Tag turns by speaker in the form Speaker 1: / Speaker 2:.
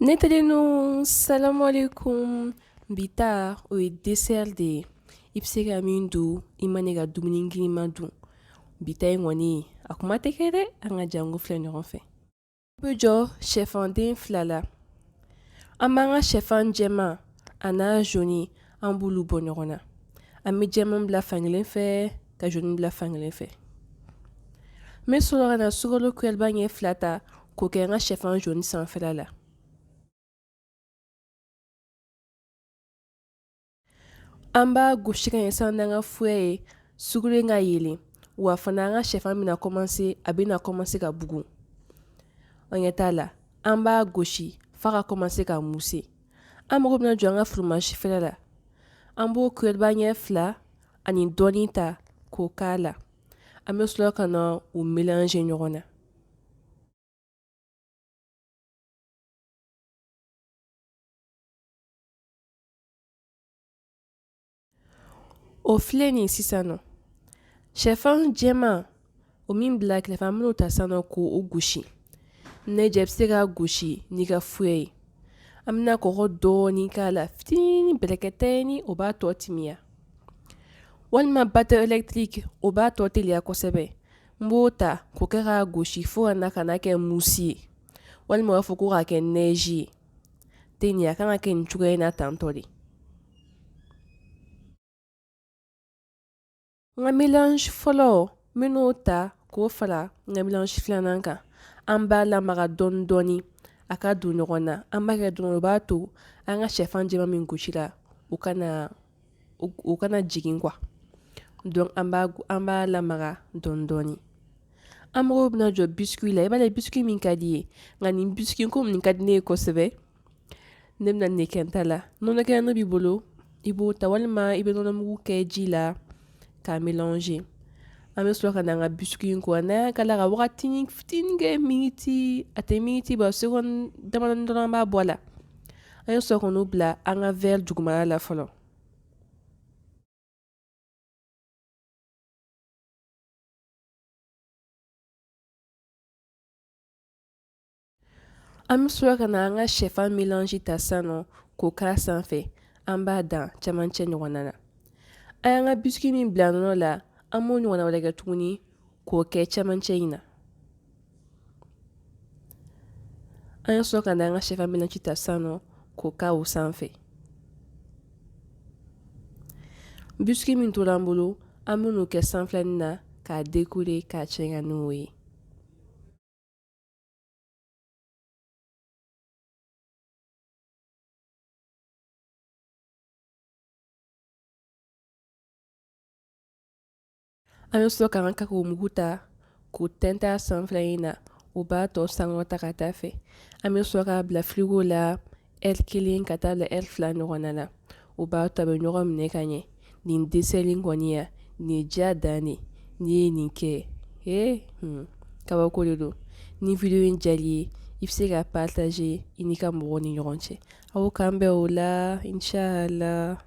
Speaker 1: Netalinu, salam alaikum. Bita o ye dessert de ye. I bɛ se ka min dun i ma ne ka dumuni girinman dun. Bita in kɔni a kuma tɛ kɛ dɛ, an ka jango filɛ ɲɔgɔn fɛ. I bɛ jɔ sɛfanden 2 la. An b'an ka sɛfan jɛman a n'a jaune an b'olu bɔ ɲɔgɔn na. An bɛ jɛman bila fankelen fɛ ka jaune bila fankelen fɛ. N bɛ sɔrɔ ka na sukaro kuyɛriba ɲɛ 2 ta k'o kɛ n ka sɛfan jaune sanfɛla la. An b'a gosi ka ɲɛ san n'an ka fouet ye sukaro in ka yelen wa fana an ka sɛfan bɛna commencer ka bugun. An ɲɛ t'a la an b'a gosi f'a ka commencer ka mousser. An mago bɛna jɔ an ka fromage fɛrɛ la. An b'o kuyɛriba ɲɛ 2 ani dɔɔni ta k'o k'a la. An bɛ sɔrɔ ka na o mélanger ɲɔgɔn na. O filɛ nin sisan nɔ. Sɛfan jɛman o min bila kɛrɛfɛ an bɛn'o ta sisan nɔ k'o gosi. N'i diya i bɛ se k'a gosi n'i ka fouet ye. An bɛna kɔgɔ dɔɔni k'a la fitinin bɛrɛkɛtɛni o b'a tɔ timiya. Walima batteur électrique o b'a tɔ teliya kosɛbɛ. N b'o ta k'o kɛ k'a gosi fo ka n'a kɛ mousse ye. Walima u b'a fɔ ko k'a kɛ neige ye. Ten a kan ka kɛ nin cogoya in na tantɔ de. N ka mélange fɔlɔ n bɛn'o ta k'o fara n ka mélange filanan kan. An b'a lamaga dɔɔni dɔɔni a ka don ɲɔgɔn na. An b'a kɛ dɔrɔn o b'a to an ka sɛfan jɛman min gosira o kana jigin quoi. Donc an b'a lamaga dɔɔni dɔɔni. An mago bɛna jɔ biscuit la. I b'a ye biscuit min ka di ye nka nin biscuit ko nin ka di ne ye kosɛbɛ. Ne bɛna nin de kɛ n ta la. Nɔnɔ kɛnɛ b'i bolo i b'o ta walima i bɛ nɔnɔmugu kɛ ji la k'a mélanger. An bɛ sɔrɔ ka na an ka biscuit in ko n'an y'a k'a la ka wagatinin fitinin kɛ miniti a tɛ miniti bɔ seconde damadɔni dɔrɔn an b'a bɔ a la. An ye sɔrɔ k'o bila an ka verre dugumana la fɔlɔ. An bɛ sɔrɔ ka na an ka sɛfan mélange ta sisan nɔ k'o k'a sanfɛ. An b'a dan cɛmancɛ ɲɔgɔnna na. An y'an ka biscuit min bila nɔnɔ la an b'o ɲɔgɔnna wɛrɛ kɛ tuguni k'o kɛ cɛmancɛ in na. An ye sɔrɔ ka na an ka sɛfan mélange ta sisan nɔ k'o k'a o sanfɛ. Biscuit min tora an bolo an bɛn'o kɛ sanfɛlanin na k'a décorer k'a cɛ n'o ye. An bɛ sɔrɔ k'an ka kakao mugu ta k'o tɛntɛn a sanfɛlanin na o b'a tɔ sankɔrɔta ka taa fɛ. An bɛ sɔrɔ k'a bila frigo la heure 1 ka taa bila heure 2 ɲɔgɔnna na. O b'a to a bɛ ɲɔgɔn minɛ ka ɲɛ. Nin dessert in kɔni ya nin ye diya dan de. N'i ye nin kɛ kabako de don. Ni video in diyar'i ye i bɛ se ka partager i n'i ka mɔgɔw ni ɲɔgɔn cɛ. Aw k'an bɛn o la inshallah.